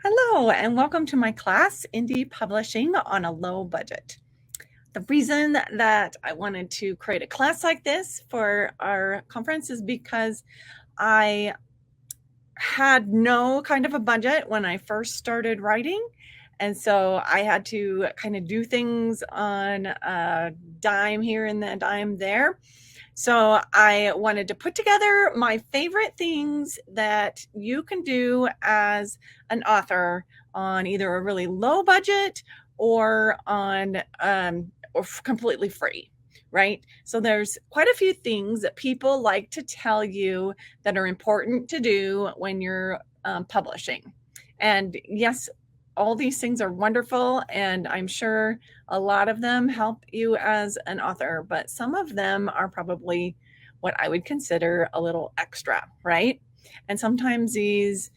Hello, and welcome to my class, Indie Publishing on a Low Budget. The reason that I wanted to create a class like this for our conference is because I had no kind of a budget when I first started writing. And so I had to kind of do things on a dime here and a dime there. So I wanted to put together my favorite things that you can do as an author on either a really low budget or on or completely free, right? So there's quite a few things that people like to tell you that are important to do when you're publishing. And yes, all these things are wonderful, and I'm sure a lot of them help you as an author, but some of them are probably what I would consider a little extra, right? And sometimes these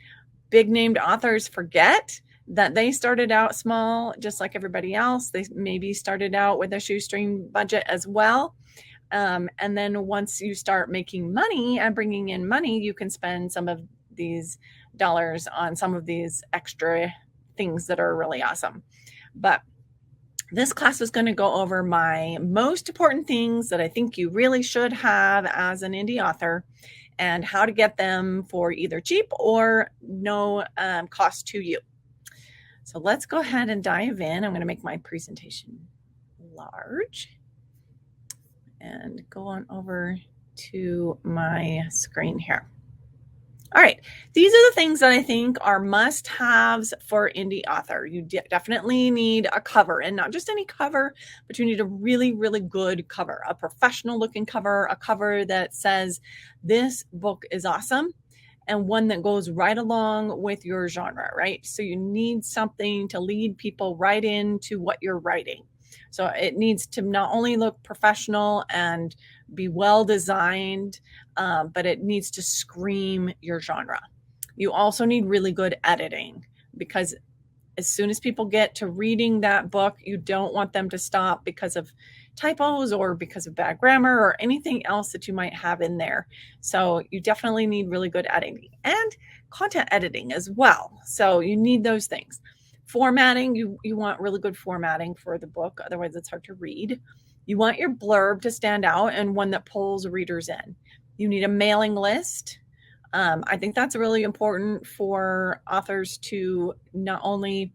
big named authors forget that they started out small, just like everybody else. They maybe started out with a shoestring budget as well. And then once you start making money and bringing in money, you can spend some of these dollars on some of these extra things that are really awesome. But this class is going to go over my most important things that I think you really should have as an indie author and how to get them for either cheap or no cost to you. So let's go ahead and dive in. I'm going to make my presentation large and go on over to my screen here. All right, these are the things that I think are must-haves for indie author. You definitely need a cover, and not just any cover, but you need a really, really good cover, a professional-looking cover, a cover that says, this book is awesome, and one that goes right along with your genre, right? So you need something to lead people right into what you're writing. So it needs to not only look professional and be well designed, but it needs to scream your genre. You also need really good editing, because as soon as people get to reading that book, you don't want them to stop because of typos or because of bad grammar or anything else that you might have in there. So you definitely need really good editing and content editing as well. So you need those things. Formatting, you want really good formatting for the book, otherwise it's hard to read. You want your blurb to stand out and one that pulls readers in. You need a mailing list. I think that's really important for authors to not only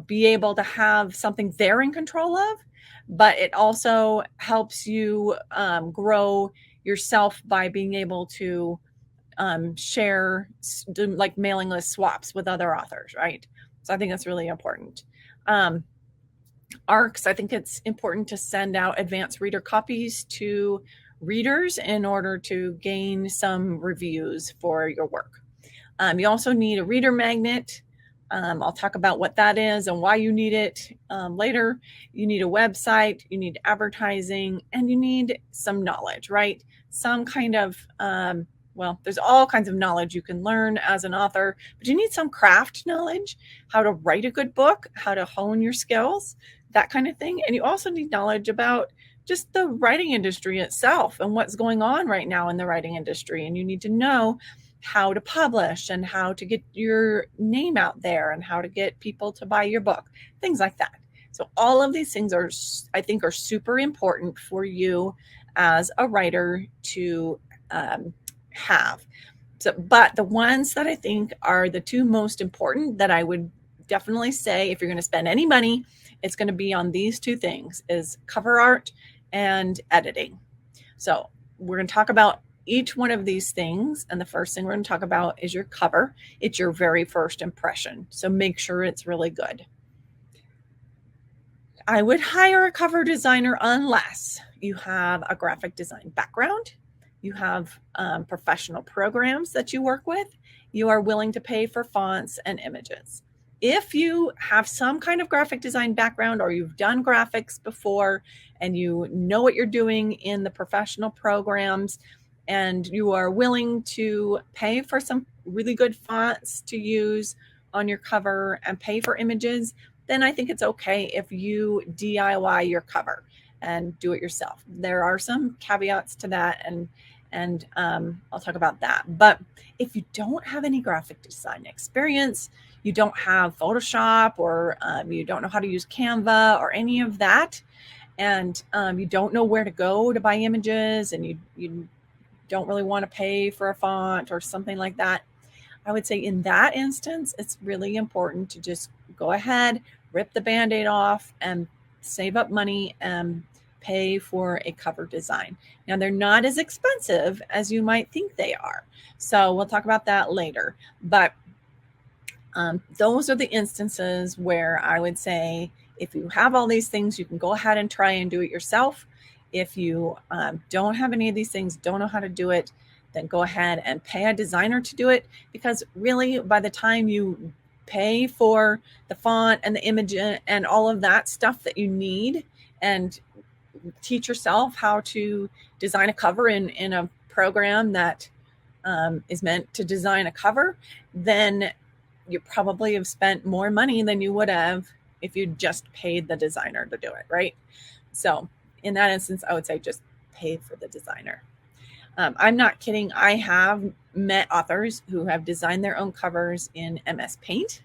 be able to have something they're in control of, but it also helps you grow yourself by being able to share like mailing list swaps with other authors, right? So I think that's really important. ARCs, I think it's important to send out advanced reader copies to readers in order to gain some reviews for your work. You also need a reader magnet. I'll talk about what that is and why you need it later. You need a website, you need advertising, and you need some knowledge, right? Some kind of, there's all kinds of knowledge you can learn as an author, but you need some craft knowledge, how to write a good book, how to hone your skills, that kind of thing. And you also need knowledge about just the writing industry itself and what's going on right now in the writing industry. And you need to know how to publish and how to get your name out there and how to get people to buy your book, things like that. So all of these things are, I think, are super important for you as a writer to have. So, but the ones that I think are the two most important that I would definitely say, if you're going to spend any money, it's going to be on these two things, is cover art and editing. So we're going to talk about each one of these things. And the first thing we're going to talk about is your cover. It's your very first impression. So make sure it's really good. I would hire a cover designer unless you have a graphic design background, you have professional programs that you work with, you are willing to pay for fonts and images. If you have some kind of graphic design background or you've done graphics before and you know what you're doing in the professional programs and you are willing to pay for some really good fonts to use on your cover and pay for images, then I think it's okay if you DIY your cover and do it yourself. There are some caveats to that, and And I'll talk about that. But if you don't have any graphic design experience, you don't have Photoshop, or you don't know how to use Canva or any of that, and you don't know where to go to buy images, and you don't really want to pay for a font or something like that, I would say in that instance, it's really important to just go ahead, rip the Band-Aid off, and save up money and pay for a cover design. Now, they're not as expensive as you might think they are. So we'll talk about that later. But those are the instances where I would say, if you have all these things, you can go ahead and try and do it yourself. If you don't have any of these things, don't know how to do it, then go ahead and pay a designer to do it, because really by the time you pay for the font and the image and all of that stuff that you need, and teach yourself how to design a cover in a program that is meant to design a cover, then you probably have spent more money than you would have if you just paid the designer to do it, right? So in that instance, I would say just pay for the designer. I'm not kidding. I have met authors who have designed their own covers in MS Paint.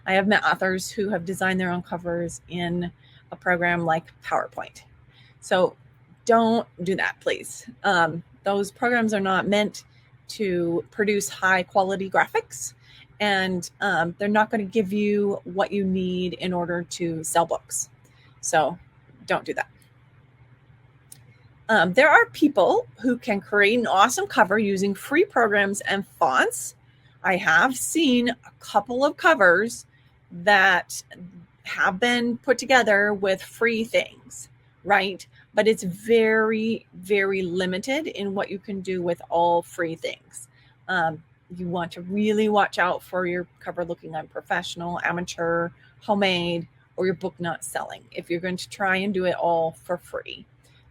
I have met authors who have designed their own covers in a program like PowerPoint. So don't do that, please. Those programs are not meant to produce high quality graphics, and they're not going to give you what you need in order to sell books. So don't do that. There are people who can create an awesome cover using free programs and fonts. I have seen a couple of covers that have been put together with free things, right? But it's very, very limited in what you can do with all free things. You want to really watch out for your cover looking unprofessional, amateur, homemade, or your book not selling if you're going to try and do it all for free.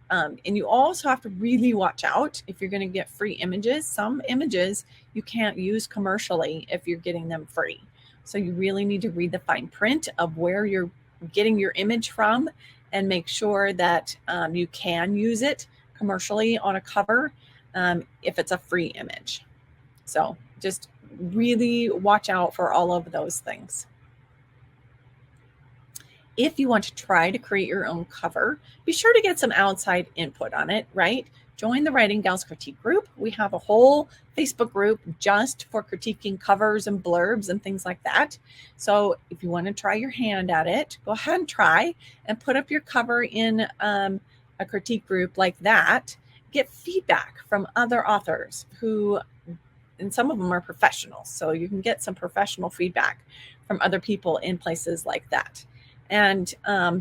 And you also have to really watch out if you're going to get free images. Some images you can't use commercially if you're getting them free. So you really need to read the fine print of where you're getting your image from, and make sure that you can use it commercially on a cover if it's a free image. So just really watch out for all of those things. If you want to try to create your own cover, be sure to get some outside input on it, right? Join the Writing Gals Critique group. We have a whole Facebook group just for critiquing covers and blurbs and things like that. So if you want to try your hand at it, go ahead and try and put up your cover in a critique group like that. Get feedback from other authors who, and some of them are professionals, so you can get some professional feedback from other people in places like that. And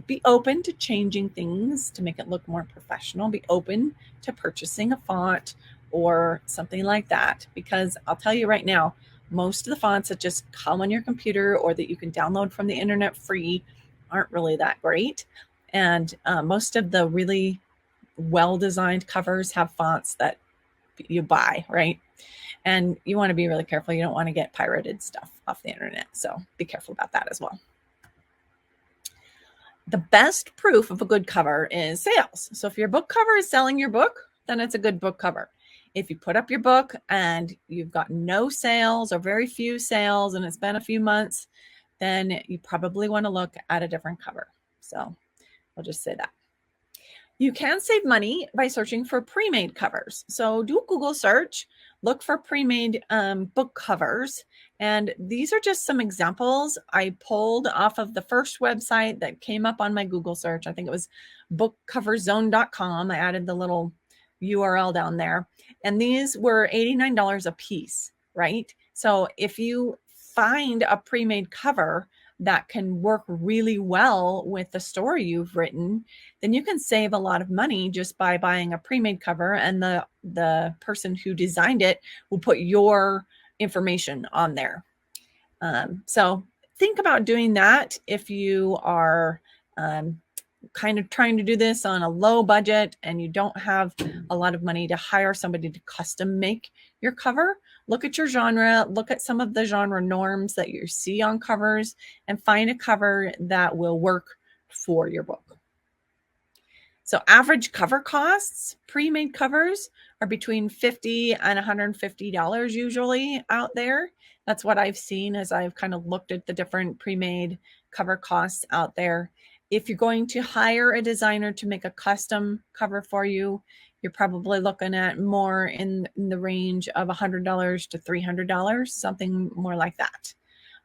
be open to changing things to make it look more professional. Be open to purchasing a font or something like that, because I'll tell you right now, most of the fonts that just come on your computer or that you can download from the internet free aren't really that great. And most of the really well-designed covers have fonts that you buy, right? And you want to be really careful. You don't want to get pirated stuff off the internet. So be careful about that as well. The best proof of a good cover is sales. So if your book cover is selling your book, then it's a good book cover. If you put up your book and you've got no sales or very few sales and it's been a few months, then you probably want to look at a different cover. So I'll just say that. You can save money by searching for pre-made covers. So do a Google search, look for pre-made book covers. And these are just some examples I pulled off of the first website that came up on my Google search. I think it was bookcoverzone.com. I added the little URL down there. And these were $89 a piece, right? So if you find a pre-made cover that can work really well with the story you've written, then you can save a lot of money just by buying a pre-made cover, and the person who designed it will put your information on there. So think about doing that if you are kind of trying to do this on a low budget and you don't have a lot of money to hire somebody to custom make your cover. Look at your genre, look at some of the genre norms that you see on covers, and find a cover that will work for your book. So average cover costs, pre-made covers are between $50 and $150 usually out there. That's what I've seen as I've kind of looked at the different pre-made cover costs out there. If you're going to hire a designer to make a custom cover for you, you're probably looking at more in the range of $100 to $300, something more like that.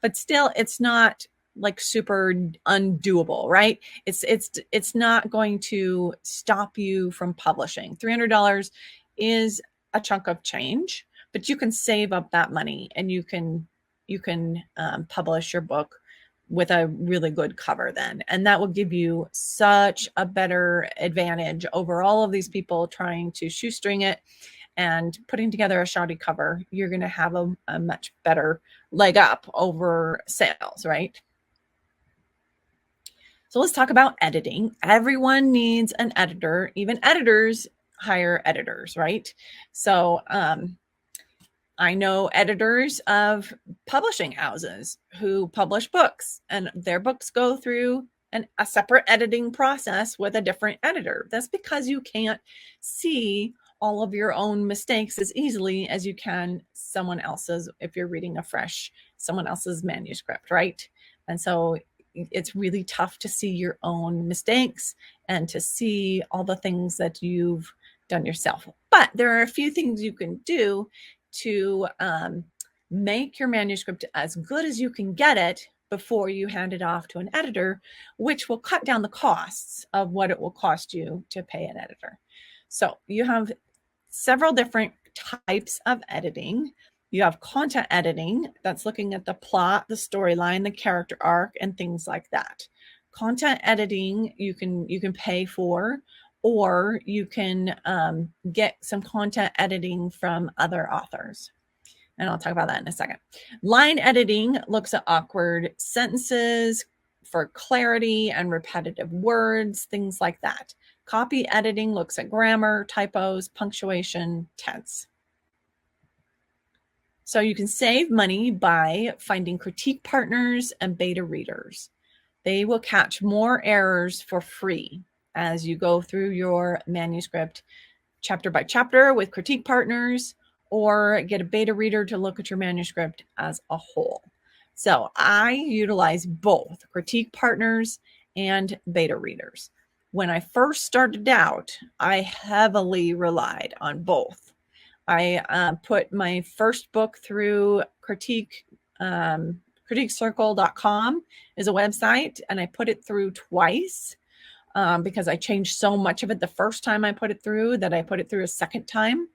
But still, it's not like super undoable, right? It's not going to stop you from publishing. $300 is a chunk of change, but you can save up that money and you can publish your book with a really good cover then. And that will give you such a better advantage over all of these people trying to shoestring it and putting together a shoddy cover. You're going to have a much better leg up over sales, right? So let's talk about editing. Everyone needs an editor. Even editors hire editors, right? So I know editors of publishing houses who publish books, and their books go through a separate editing process with a different editor. That's because you can't see all of your own mistakes as easily as you can someone else's if you're reading someone else's manuscript, right? And so it's really tough to see your own mistakes and to see all the things that you've done yourself. But there are a few things you can do to make your manuscript as good as you can get it before you hand it off to an editor, which will cut down the costs of what it will cost you to pay an editor. So you have several different types of editing. You have content editing, that's looking at the plot, the storyline, the character arc, and things like that. Content editing you can pay for, or you can get some content editing from other authors. And I'll talk about that in a second. Line editing looks at awkward sentences for clarity and repetitive words, things like that. Copy editing looks at grammar, typos, punctuation, tense. So you can save money by finding critique partners and beta readers. They will catch more errors for free as you go through your manuscript chapter by chapter with critique partners, or get a beta reader to look at your manuscript as a whole. So I utilize both critique partners and beta readers. When I first started out, I heavily relied on both. I put my first book through critiquecircle.com is a website, and I put it through twice because I changed so much of it the first time I put it through that I put it through a second time,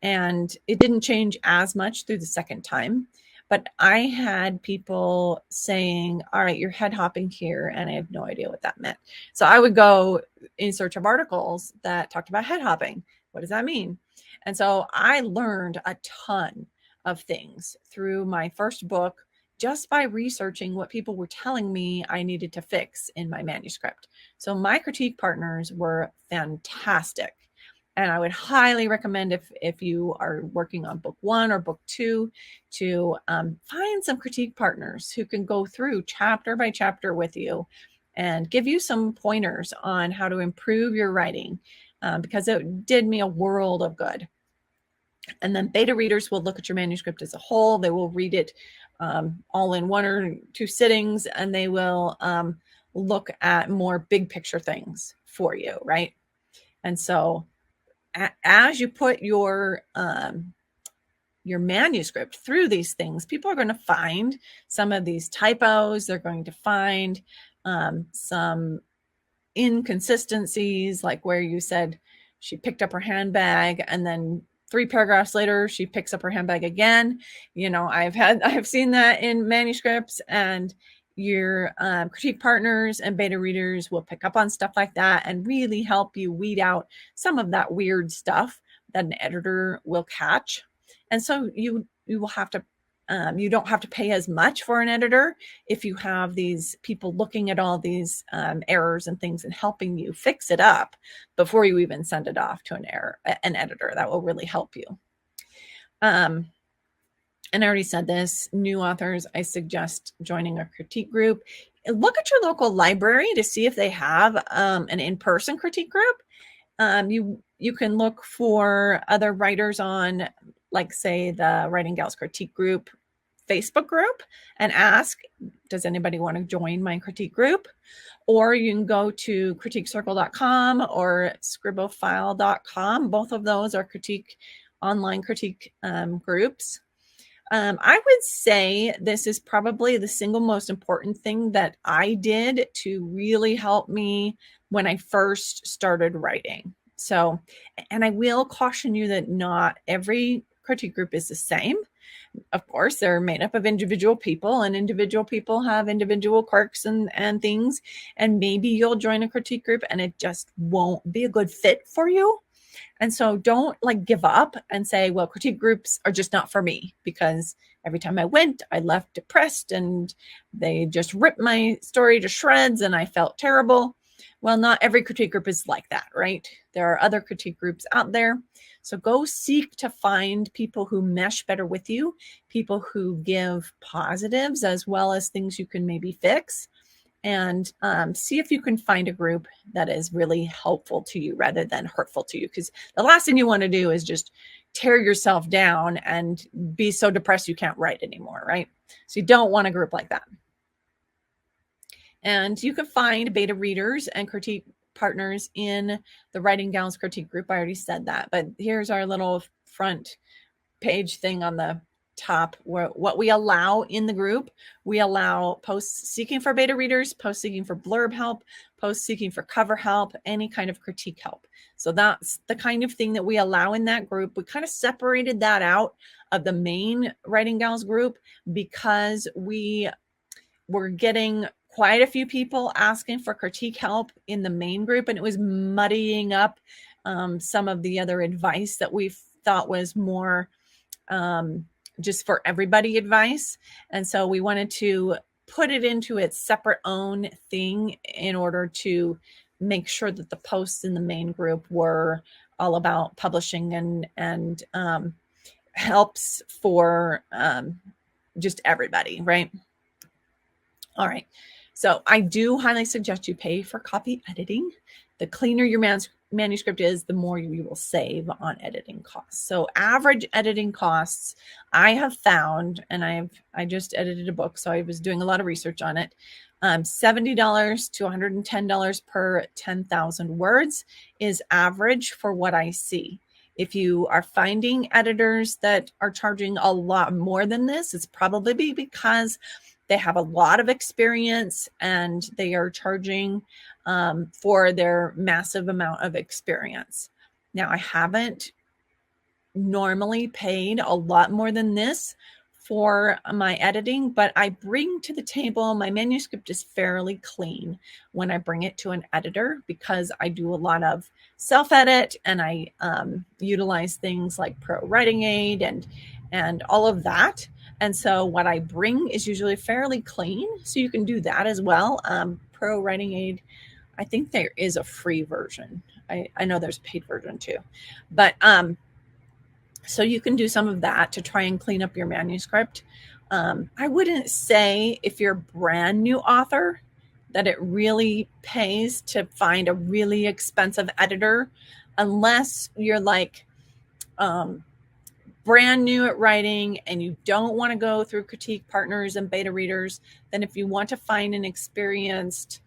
and it didn't change as much through the second time. But I had people saying, all right, you're head hopping here, and I had no idea what that meant. So I would go in search of articles that talked about head hopping. What does that mean? And so I learned a ton of things through my first book just by researching what people were telling me I needed to fix in my manuscript. So my critique partners were fantastic. And I would highly recommend if you are working on book 1 or book 2 to find some critique partners who can go through chapter by chapter with you and give you some pointers on how to improve your writing, because it did me a world of good. And then beta readers will look at your manuscript as a whole. They will read it all in 1 or 2 sittings, and they will look at more big picture things for you, right? And so as you put your manuscript through these things, people are going to find some of these typos. They're going to find some inconsistencies, like where you said she picked up her handbag and then 3 paragraphs later she picks up her handbag again. You know, I've seen that in manuscripts, and your critique partners and beta readers will pick up on stuff like that and really help you weed out some of that weird stuff that an editor will catch. And so you will have to you don't have to pay as much for an editor if you have these people looking at all these errors and things and helping you fix it up before you even send it off to an editor. That will really help you. And I already said this, new authors, I suggest joining a critique group. Look at your local library to see if they have an in-person critique group. you can look for other writers on, like, say, the Writing Gals Critique Group Facebook group and ask, does anybody want to join my critique group? Or you can go to critiquecircle.com or scribofile.com. Both of those are online critique groups. I would say this is probably the single most important thing that I did to really help me when I first started writing. So, and I will caution you that not every critique group is the same. Of course, they're made up of individual people, and individual people have individual quirks and things. And maybe you'll join a critique group and it just won't be a good fit for you. And so don't like give up and say, well, critique groups are just not for me, because every time I went, I left depressed and they just ripped my story to shreds and I felt terrible. Well, not every critique group is like that, right? There are other critique groups out there. So go seek to find people who mesh better with you, people who give positives as well as things you can maybe fix, and see if you can find a group that is really helpful to you rather than hurtful to you. Because the last thing you want to do is just tear yourself down and be so depressed you can't write anymore, right? So you don't want a group like that. And you can find beta readers and critique partners in the Writing Gals Critique group. I already said that, but here's our little front page thing on the top where what we allow in the group. We allow posts seeking for beta readers, posts seeking for blurb help, posts seeking for cover help, any kind of critique help. So that's the kind of thing that we allow in that group. We kind of separated that out of the main Writing Gals group because we were getting quite a few people asking for critique help in the main group, and it was muddying up some of the other advice that we thought was more just for everybody advice. And so we wanted to put it into its separate own thing in order to make sure that the posts in the main group were all about publishing and helps for just everybody, right? All right. So I do highly suggest you pay for copy editing. The cleaner your manuscript is, the more you will save on editing costs. So average editing costs, I have found, and I just edited a book, so I was doing a lot of research on it. $70 to $110 per 10,000 words is average for what I see. If you are finding editors that are charging a lot more than this, it's probably because they have a lot of experience and they are charging for their massive amount of experience. Now, I haven't normally paid a lot more than this for my editing, but I bring to the table, my manuscript is fairly clean when I bring it to an editor because I do a lot of self-edit and I utilize things like Pro Writing Aid and all of that. And so what I bring is usually fairly clean. So you can do that as well. Pro Writing Aid, I think there is a free version. I know there's a paid version too. But so you can do some of that to try and clean up your manuscript. I wouldn't say if you're a brand new author that it really pays to find a really expensive editor unless you're like brand new at writing and you don't want to go through critique partners and beta readers. Then if you want to find an experienced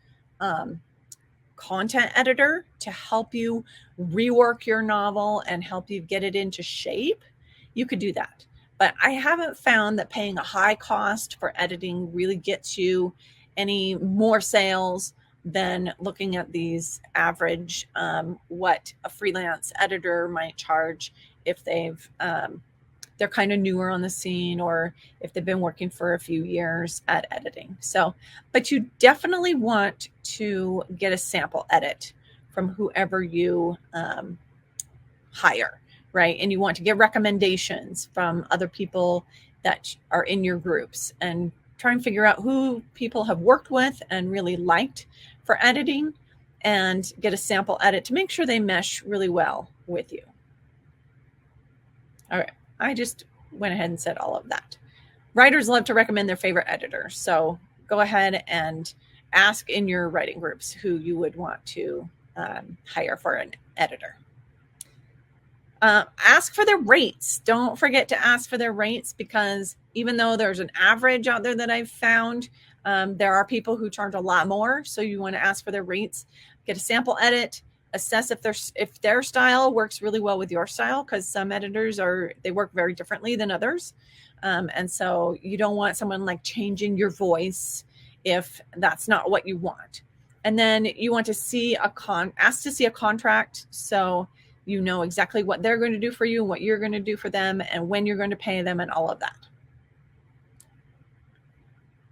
content editor to help you rework your novel and help you get it into shape, you could do that. But I haven't found that paying a high cost for editing really gets you any more sales than looking at these average, what a freelance editor might charge if they're kind of newer on the scene or if they've been working for a few years at editing. So, but you definitely want to get a sample edit from whoever you hire, right? And you want to get recommendations from other people that are in your groups and try and figure out who people have worked with and really liked for editing and get a sample edit to make sure they mesh really well with you. All right. I just went ahead and said all of that. Writers love to recommend their favorite editor. So go ahead and ask in your writing groups who you would want to hire for an editor. Ask for their rates. Don't forget to ask for their rates, because even though there's an average out there that I've found, there are people who charge a lot more. So you want to ask for their rates, get a sample edit, assess if their style works really well with your style, because some editors they work very differently than others. And so you don't want someone like changing your voice if that's not what you want. And then you want to ask to see a contract, so you know exactly what they're going to do for you, what you're going to do for them, and when you're going to pay them, and all of that.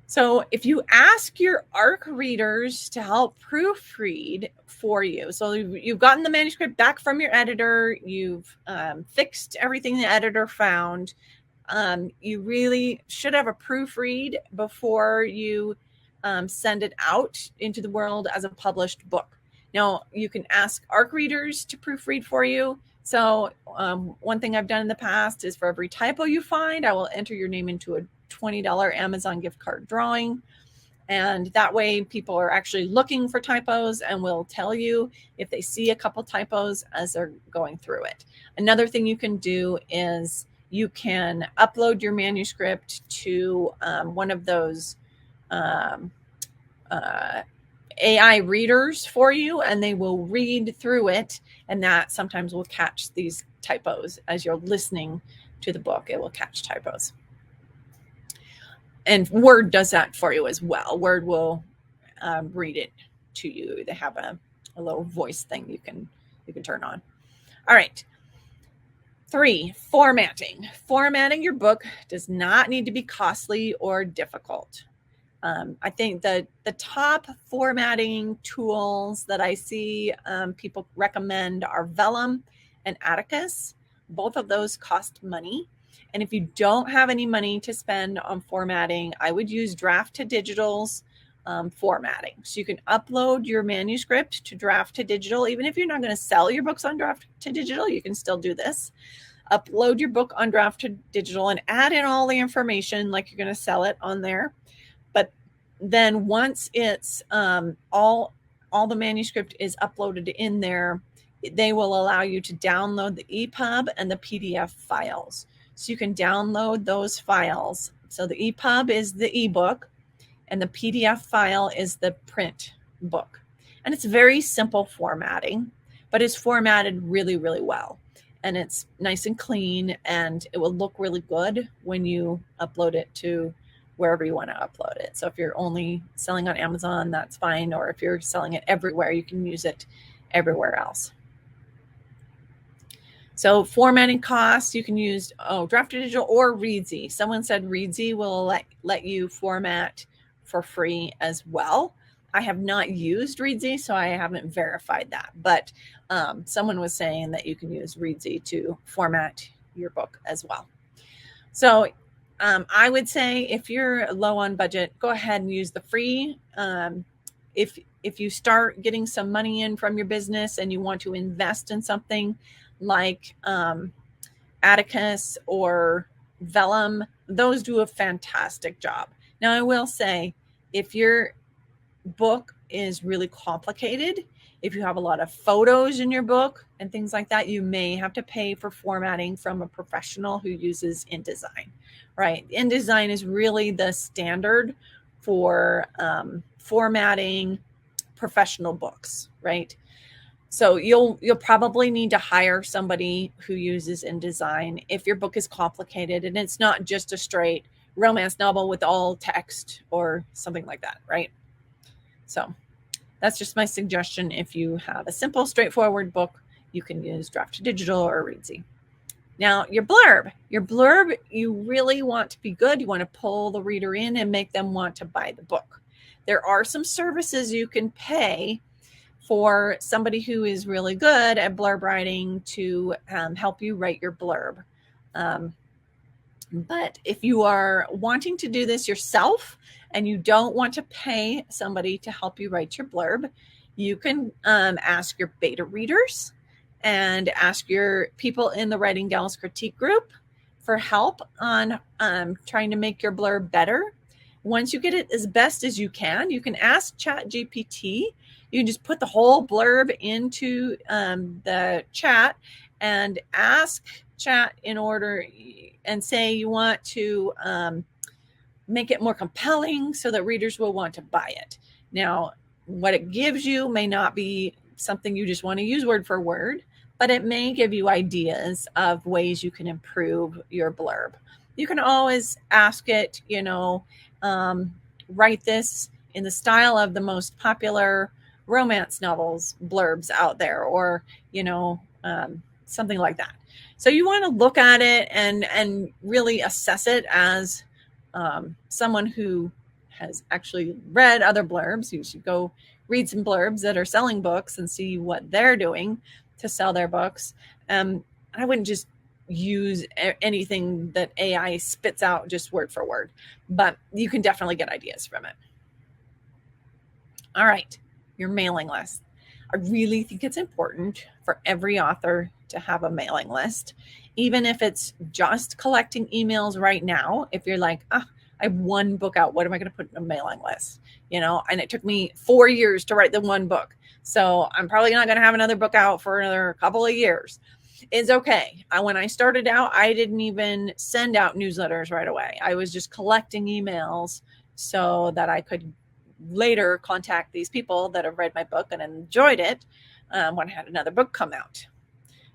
So if you ask your ARC readers to help proofread for you, so you've gotten the manuscript back from your editor, you've fixed everything the editor found, you really should have a proofread before you send it out into the world as a published book. Now, you can ask ARC readers to proofread for you. So one thing I've done in the past is for every typo you find, I will enter your name into a $20 Amazon gift card drawing. And that way people are actually looking for typos and will tell you if they see a couple typos as they're going through it. Another thing you can do is you can upload your manuscript to one of those AI readers for you, and they will read through it, and that sometimes will catch these typos as you're listening to the book. It will catch typos. And Word does that for you as well. Word will read it to you. They have a little voice thing you can turn on. All right. 3, formatting. Formatting your book does not need to be costly or difficult. I think the top formatting tools that I see people recommend are Vellum and Atticus. Both of those cost money. And if you don't have any money to spend on formatting, I would use Draft to Digital's formatting. So you can upload your manuscript to Draft to Digital. Even if you're not going to sell your books on Draft to Digital, you can still do this. Upload your book on Draft to Digital and add in all the information like you're going to sell it on there. But then once it's all the manuscript is uploaded in there, they will allow you to download the EPUB and the PDF files. So you can download those files. So the EPUB is the ebook and the PDF file is the print book. And it's very simple formatting, but it's formatted really, really well. And it's nice and clean, and it will look really good when you upload it to wherever you want to upload it. So if you're only selling on Amazon, that's fine. Or if you're selling it everywhere, you can use it everywhere else. So formatting costs, you can use Draft to Digital or Readsy. Someone said Readsy will let you format for free as well. I have not used Readsy, so I haven't verified that. But someone was saying that you can use Readsy to format your book as well. So I would say if you're low on budget, go ahead and use the free. If you start getting some money in from your business and you want to invest in something like Atticus or Vellum, those do a fantastic job. Now, I will say, if your book is really complicated, if you have a lot of photos in your book and things like that, you may have to pay for formatting from a professional who uses InDesign, right? InDesign is really the standard for formatting professional books, right? So you'll probably need to hire somebody who uses InDesign if your book is complicated and it's not just a straight romance novel with all text or something like that, right? So that's just my suggestion. If you have a simple, straightforward book, you can use Draft to Digital or Readsy. Now, your blurb, you really want to be good. You want to pull the reader in and make them want to buy the book. There are some services you can pay for somebody who is really good at blurb writing to help you write your blurb. But if you are wanting to do this yourself and you don't want to pay somebody to help you write your blurb, you can ask your beta readers and ask your people in the Writing Gals Critique group for help on trying to make your blurb better. Once you get it as best as you can ask ChatGPT. You can just put the whole blurb into the chat and ask chat in order and say you want to make it more compelling so that readers will want to buy it. Now, what it gives you may not be something you just want to use word for word, but it may give you ideas of ways you can improve your blurb. You can always ask it, write this in the style of the most popular romance novels blurbs out there, or, something like that. So you want to look at it and really assess it as someone who has actually read other blurbs. You should go read some blurbs that are selling books and see what they're doing to sell their books. I wouldn't just use anything that AI spits out just word for word, but you can definitely get ideas from it. All right, your mailing list. I really think it's important for every author to have a mailing list, even if it's just collecting emails right now. If you're like, I have one book out, what am I going to put in a mailing list? And it took me 4 years to write the one book. So I'm probably not going to have another book out for another couple of years. It's okay. When I started out, I didn't even send out newsletters right away. I was just collecting emails so that I could later contact these people that have read my book and enjoyed it when I had another book come out.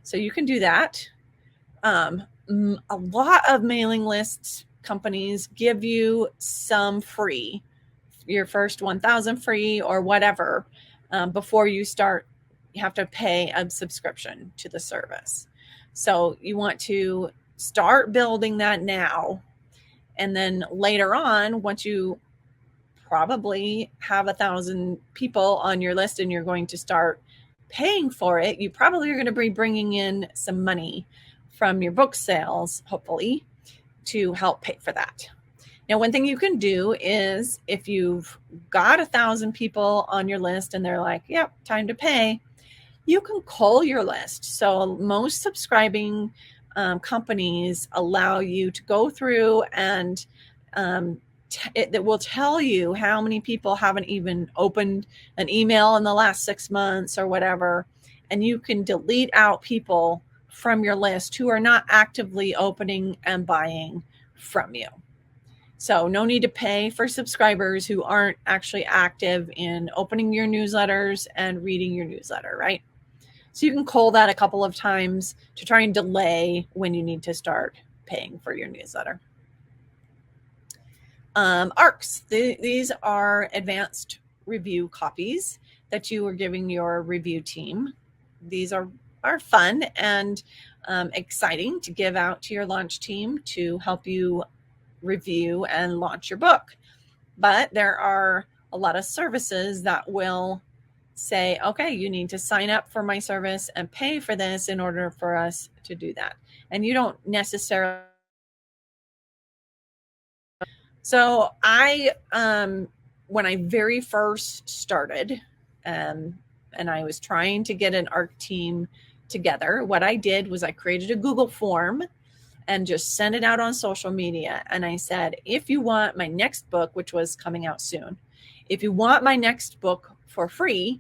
So you can do that. A lot of mailing list companies give you some free, your first 1,000 free or whatever. Before you start, you have to pay a subscription to the service. So you want to start building that now. And then later on, once you probably have 1,000 people on your list and you're going to start paying for it, you probably are going to be bringing in some money from your book sales, hopefully, to help pay for that. Now, one thing you can do is if you've got 1,000 people on your list and they're like, yep, time to pay, you can cull your list. So most subscribing companies allow you to go through and it will tell you how many people haven't even opened an email in the last 6 months or whatever. And you can delete out people from your list who are not actively opening and buying from you. So no need to pay for subscribers who aren't actually active in opening your newsletters and reading your newsletter, right? So you can cull that a couple of times to try and delay when you need to start paying for your newsletter. ARCs, these are advanced review copies that you are giving your review team. These are fun and exciting to give out to your launch team to help you review and launch your book. But there are a lot of services that will say, okay, you need to sign up for my service and pay for this in order for us to do that. And you don't necessarily. So when I very first started, and I was trying to get an ARC team together, what I did was I created a Google form and just sent it out on social media. And I said, if you want my next book, which was coming out soon, if you want my next book for free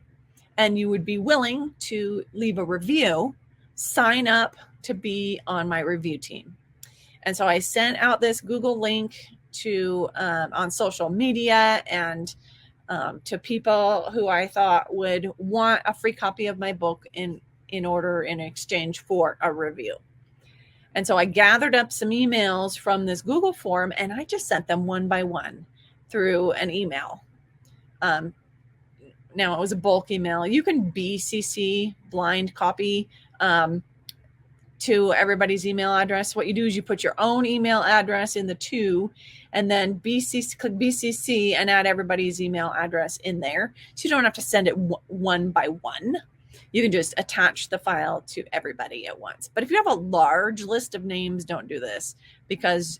and you would be willing to leave a review, sign up to be on my review team. And so I sent out this Google link to on social media and to people who I thought would want a free copy of my book in exchange for a review. And so I gathered up some emails from this Google form and I just sent them one by one through an email. Now it was a bulk email. You can BCC, blind copy, to everybody's email address. What you do is you put your own email address in the to, and then click BCC and add everybody's email address in there. So you don't have to send it one by one. You can just attach the file to everybody at once. But if you have a large list of names, don't do this because,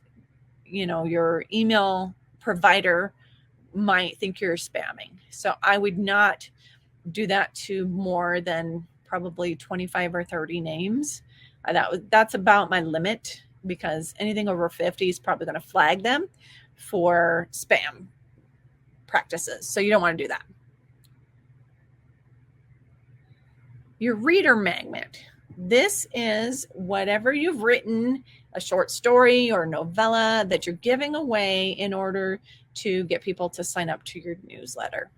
your email provider might think you're spamming. So I would not do that to more than probably 25 or 30 names. That's about my limit because anything over 50 is probably going to flag them for spam practices. So you don't want to do that. Your reader magnet. this is whatever you've written, a short story or novella that you're giving away in order to get people to sign up to your newsletter.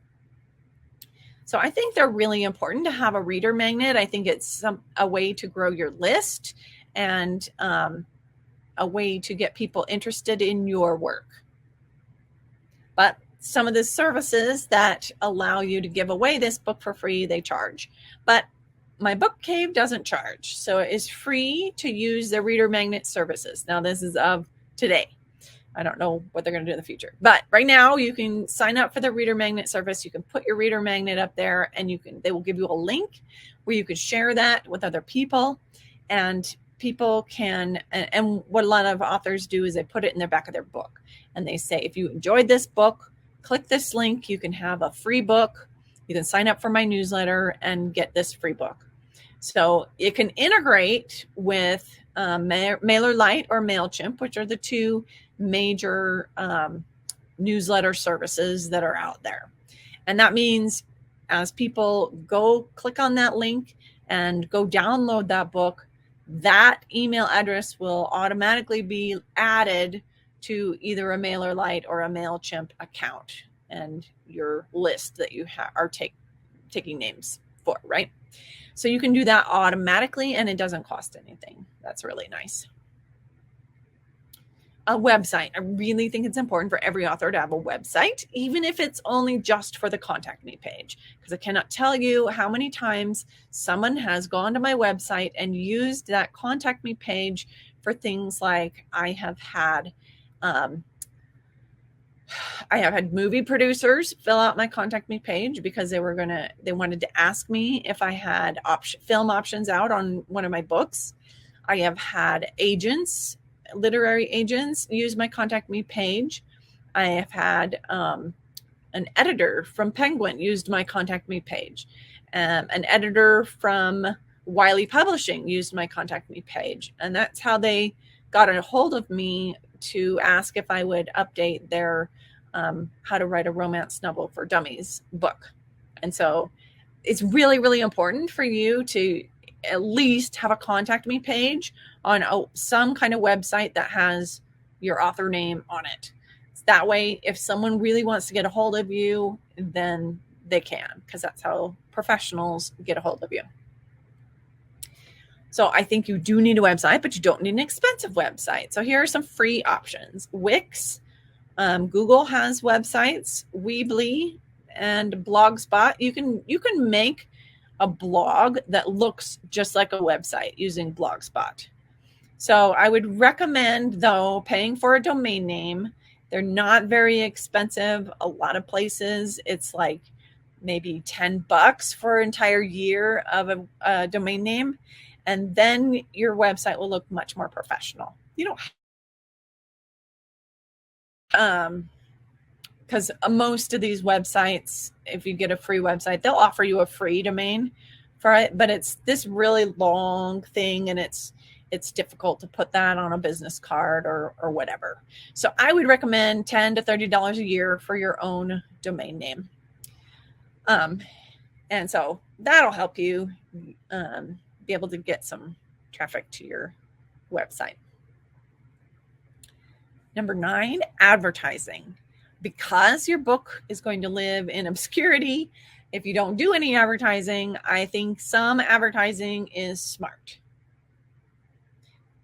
So I think they're really important to have a reader magnet. I think it's a way to grow your list and a way to get people interested in your work. But some of the services that allow you to give away this book for free, they charge. But my book cave doesn't charge. So it is free to use the reader magnet services. Now, this is of today. I don't know what they're going to do in the future. But right now, you can sign up for the reader magnet service. You can put your reader magnet up there, and they will give you a link where you can share that with other people. And people can, and what a lot of authors do is they put it in the back of their book. And they say, if you enjoyed this book, click this link. You can have a free book. You can sign up for my newsletter and get this free book. So it can integrate with MailerLite or MailChimp, which are the two major newsletter services that are out there. And that means as people go click on that link and go download that book, that email address will automatically be added to either a MailerLite or a MailChimp account and your list that you are taking names for, right? So you can do that automatically and it doesn't cost anything. That's really nice. A website. I really think it's important for every author to have a website, even if it's only just for the contact me page, because I cannot tell you how many times someone has gone to my website and used that contact me page for things like I have had movie producers fill out my contact me page because they wanted to ask me if I had film options out on one of my books. I have had agents, literary agents, use my contact me page. I have had an editor from Penguin used my contact me page. An editor from Wiley Publishing used my contact me page. And that's how they got a hold of me to ask if I would update their How to Write a Romance Novel for Dummies book. And so it's really, really important for you to at least have a contact me page on some kind of website that has your author name on it. That way, if someone really wants to get a hold of you, then they can, because that's how professionals get a hold of you. So I think you do need a website, but you don't need an expensive website. So here are some free options. Wix, Google has websites, Weebly, and Blogspot. You can make a blog that looks just like a website using Blogspot. So I would recommend, though, paying for a domain name. They're not very expensive. A lot of places, it's like maybe $10 for an entire year of a domain name. And then your website will look much more professional. You don't, because most of these websites, if you get a free website, they'll offer you a free domain for it, but it's this really long thing, and it's difficult to put that on a business card or whatever. So I would recommend $10 to $30 a year for your own domain name. And so that'll help you be able to get some traffic to your website. Number 9, advertising. Because your book is going to live in obscurity, if you don't do any advertising, I think some advertising is smart.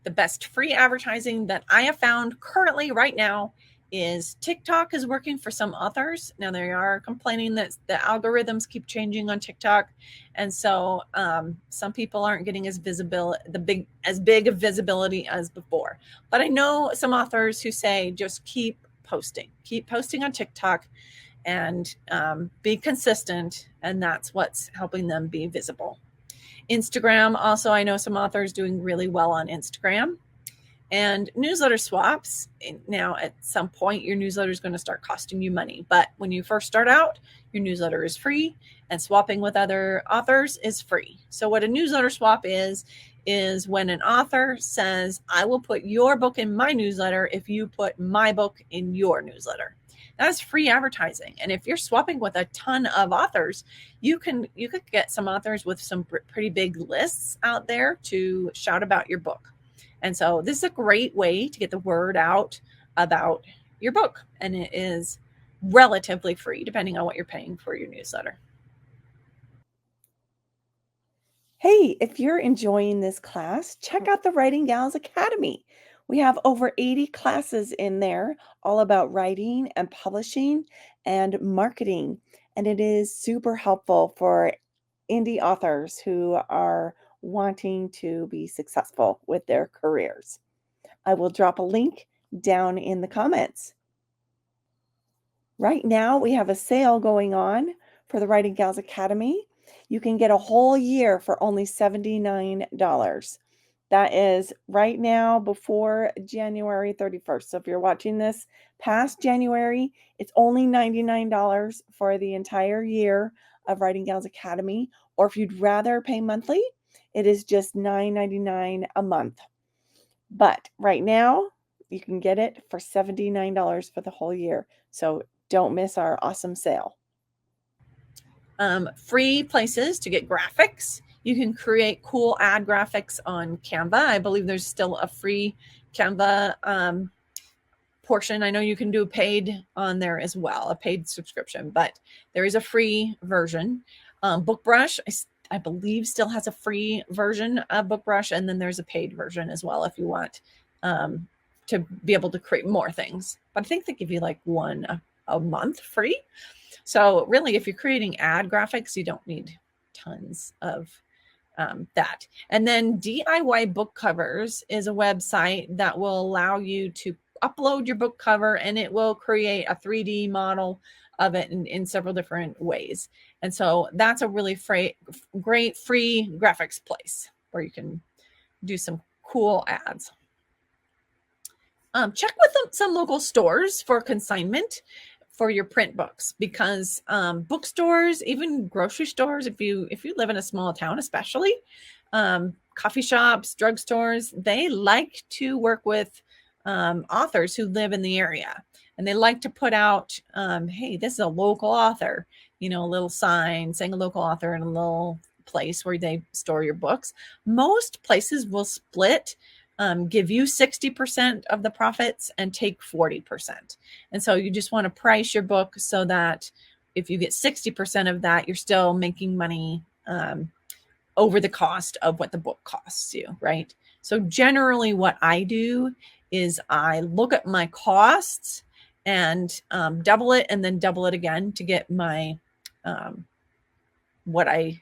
The best free advertising that I have found currently right now is TikTok is working for some authors. Now they are complaining that the algorithms keep changing on TikTok. And so some people aren't getting as big of visibility as before. But I know some authors who say just keep posting on TikTok and be consistent. And that's what's helping them be visible. Instagram, also, I know some authors doing really well on Instagram. And newsletter swaps. Now, at some point, your newsletter is going to start costing you money. But when you first start out, your newsletter is free, and swapping with other authors is free. So what a newsletter swap is when an author says, I will put your book in my newsletter if you put my book in your newsletter. That's free advertising. And if you're swapping with a ton of authors, you could get some authors with some pretty big lists out there to shout about your book. And so this is a great way to get the word out about your book, and it is relatively free depending on what you're paying for your newsletter. Hey, if you're enjoying this class, check out the Writing Gals Academy. We have over 80 classes in there, all about writing and publishing and marketing. And it is super helpful for indie authors who are wanting to be successful with their careers. I will drop a link down in the comments. Right now, we have a sale going on for the Writing Gals Academy. You can get a whole year for only $79. That is right now before January 31st. So if you're watching this past January, it's only $99 for the entire year of Writing Gals Academy. Or if you'd rather pay monthly, it is just $9.99 a month. But right now, you can get it for $79 for the whole year. So don't miss our awesome sale. Free places to get graphics. You can create cool ad graphics on Canva. I believe there's still a free Canva portion. I know you can do paid on there as well, a paid subscription, but there is a free version. BookBrush, I believe, still has a free version of BookBrush, and then there's a paid version as well if you want to be able to create more things. But I think they give you like one a month free. So really, if you're creating ad graphics, you don't need tons of that. And then DIY Book Covers is a website that will allow you to upload your book cover, and it will create a 3D model of it in several different ways. And so that's a really great free graphics place where you can do some cool ads. Check with some local stores for consignment for your print books, because bookstores, even grocery stores, if you live in a small town, especially coffee shops, drugstores, they like to work with authors who live in the area, and they like to put out, hey, this is a local author, a little sign saying a local author in a little place where they store your books. Most places will split, give you 60% of the profits and take 40%. And so you just want to price your book so that if you get 60% of that, you're still making money over the cost of what the book costs you, right? So generally what I do is I look at my costs and double it and then double it again to get my what I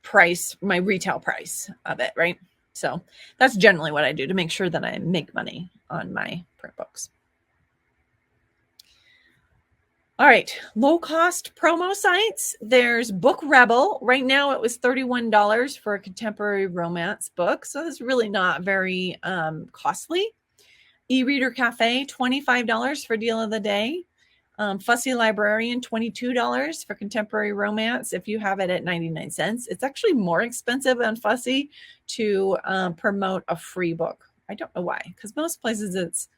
price, my retail price of it, right? So that's generally what I do to make sure that I make money on my print books. All right, low cost promo sites. There's Book Rebel. Right now it was $31 for a contemporary romance book. So that's really not very costly. E-Reader Cafe, $25 for deal of the day. Fussy Librarian, $22 for contemporary romance if you have it at 99 cents. It's actually more expensive on Fussy to promote a free book. I don't know why, because most places it's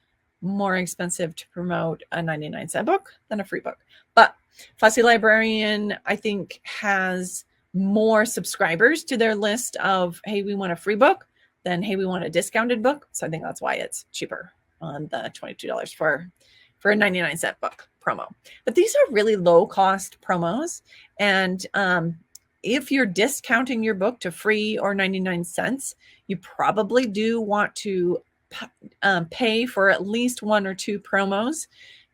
more expensive to promote a 99-cent book than a free book. But Fussy Librarian, I think, has more subscribers to their list of, hey, we want a free book than, hey, we want a discounted book. So I think that's why it's cheaper on the $22 for a 99-cent book promo. But these are really low cost promos. And if you're discounting your book to free or 99 cents, you probably do want to pay for at least one or two promos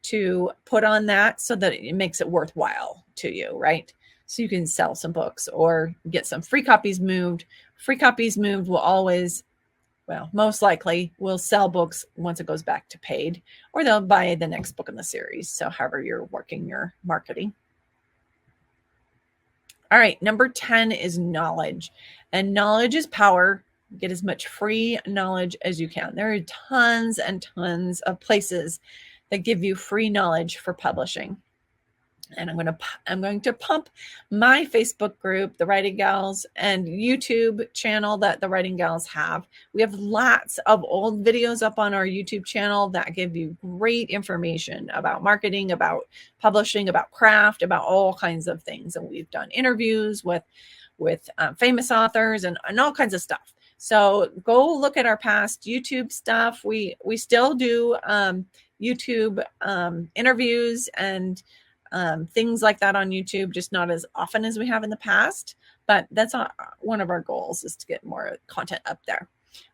to put on that so that it makes it worthwhile to you, right? So you can sell some books or get some free copies moved. Free copies moved will always, well, most likely will sell books once it goes back to paid, or they'll buy the next book in the series. So however you're working your marketing. All right, number 10 is knowledge. And knowledge is power. Get as much free knowledge as you can. There are tons and tons of places that give you free knowledge for publishing. And I'm going to pump my Facebook group, the Writing Gals, and YouTube channel that the Writing Gals have. We have lots of old videos up on our YouTube channel that give you great information about marketing, about publishing, about craft, about all kinds of things. And we've done interviews with famous authors and all kinds of stuff. So go look at our past YouTube stuff. We still do YouTube interviews and things like that on YouTube, just not as often as we have in the past. But that's one of our goals, is to get more content up there.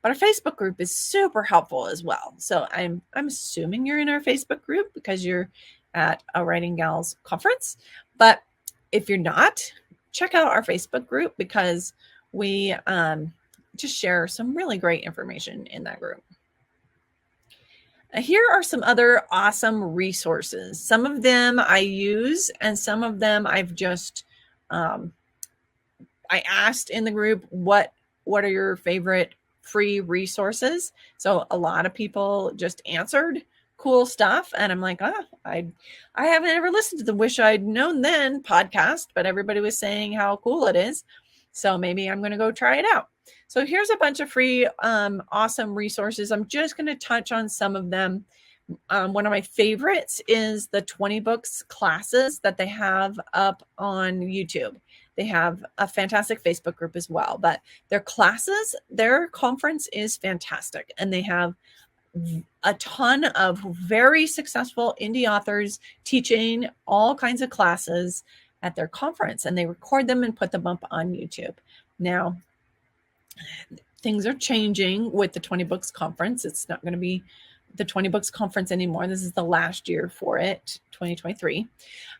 But our Facebook group is super helpful as well. So I'm assuming you're in our Facebook group because you're at a Writing Gals conference. But if you're not, check out our Facebook group, because we just share some really great information in that group. Here are some other awesome resources. Some of them I use, and some of them I've just, I asked in the group, what are your favorite free resources? So a lot of people just answered cool stuff. And I'm like, I haven't ever listened to the Wish I'd Known Then podcast, but everybody was saying how cool it is. So maybe I'm going to go try it out. So here's a bunch of free, awesome resources. I'm just going to touch on some of them. One of my favorites is the 20 books classes that they have up on YouTube. They have a fantastic Facebook group as well, but their classes, their conference is fantastic. And they have a ton of very successful indie authors teaching all kinds of classes at their conference, and they record them and put them up on YouTube. Now, things are changing with the 20 Books Conference. It's not going to be the 20 Books Conference anymore. This is the last year for it, 2023.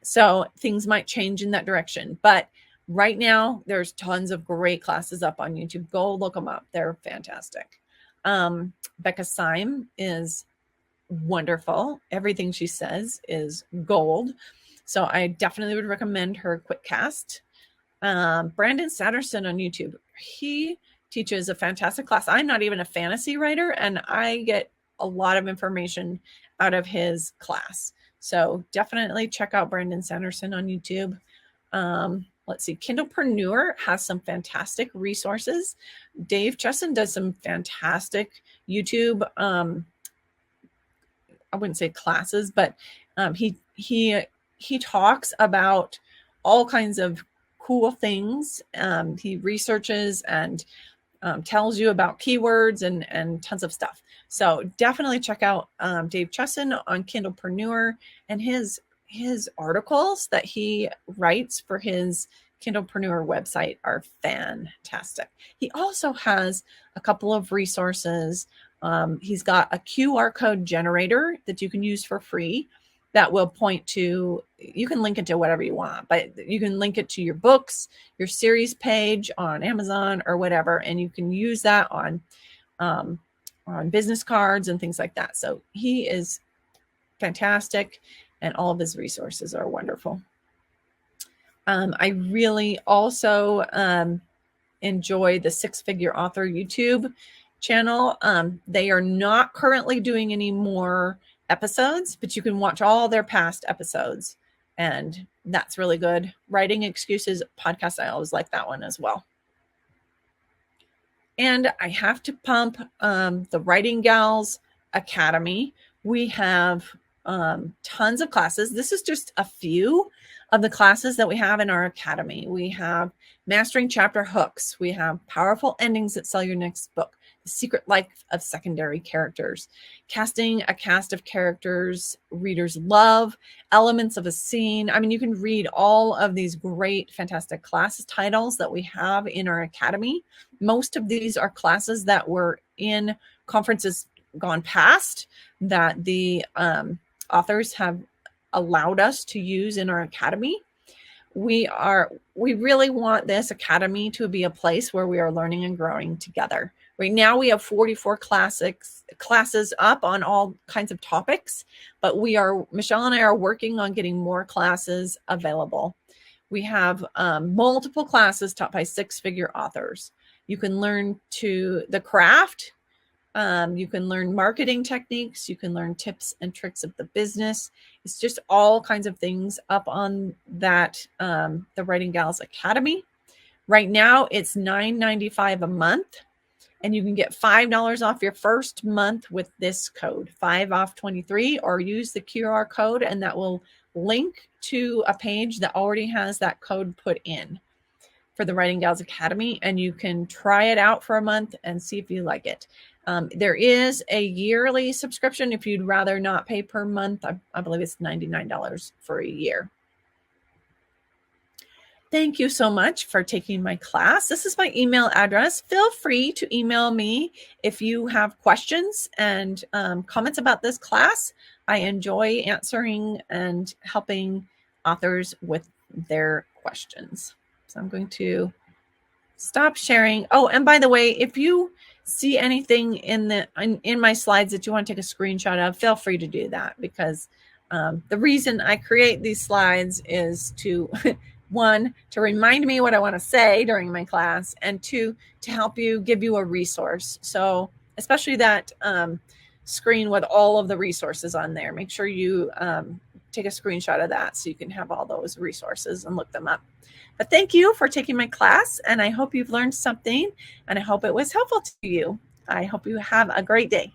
So things might change in that direction. But right now, there's tons of great classes up on YouTube. Go look them up. They're fantastic. Becca Syme is wonderful. Everything she says is gold. So I definitely would recommend her quick cast. Brandon Sanderson on YouTube. He teaches a fantastic class. I'm not even a fantasy writer, and I get a lot of information out of his class. So definitely check out Brandon Sanderson on YouTube. Let's see, Kindlepreneur has some fantastic resources. Dave Chesson does some fantastic YouTube, I wouldn't say classes, but he talks about all kinds of cool things. He researches and tells you about keywords and tons of stuff. So definitely check out Dave Chesson on Kindlepreneur, and his articles that he writes for his Kindlepreneur website are fantastic. He also has a couple of resources. He's got a QR code generator that you can use for free that will point to, you can link it to whatever you want, but you can link it to your books, your series page on Amazon or whatever, and you can use that on business cards and things like that. So he is fantastic, and all of his resources are wonderful. I really also enjoy the Six Figure Author YouTube channel. They are not currently doing any more episodes, but you can watch all their past episodes, and that's really good. Writing Excuses podcast, I always like that one as well. And I have to pump the Writing Gals Academy. We have tons of classes. This is just a few of the classes that we have in our academy. We have Mastering Chapter Hooks. We have Powerful Endings That Sell Your Next Book. The Secret Life of Secondary Characters. Casting a Cast of Characters Readers Love. Elements of a Scene. I mean, you can read all of these great, fantastic classes titles that we have in our academy. Most of these are classes that were in conferences gone past that the authors have allowed us to use in our academy. We really want this academy to be a place where we are learning and growing together. Right now we have 44 classes up on all kinds of topics, but Michelle and I are working on getting more classes available. We have multiple classes taught by six-figure authors. You can learn the craft You can learn marketing techniques. You can learn tips and tricks of the business. It's just all kinds of things up on that, the Writing Gals Academy. Right now, it's $9.95 a month, and you can get $5 off your first month with this code, 5off23, or use the QR code, and that will link to a page that already has that code put in for the Writing Gals Academy, and you can try it out for a month and see if you like it. There is a yearly subscription if you'd rather not pay per month. I believe it's $99 for a year. Thank you so much for taking my class. This is my email address. Feel free to email me if you have questions and comments about this class. I enjoy answering and helping authors with their questions. So I'm going to stop sharing. Oh, and by the way, if you see anything in my slides that you want to take a screenshot of, feel free to do that, because the reason I create these slides is to one, to remind me what I want to say during my class, and two, to help you, give you a resource. So especially that screen with all of the resources on there, make sure you take a screenshot of that so you can have all those resources and look them up. But thank you for taking my class, and I hope you've learned something, and I hope it was helpful to you. I hope you have a great day.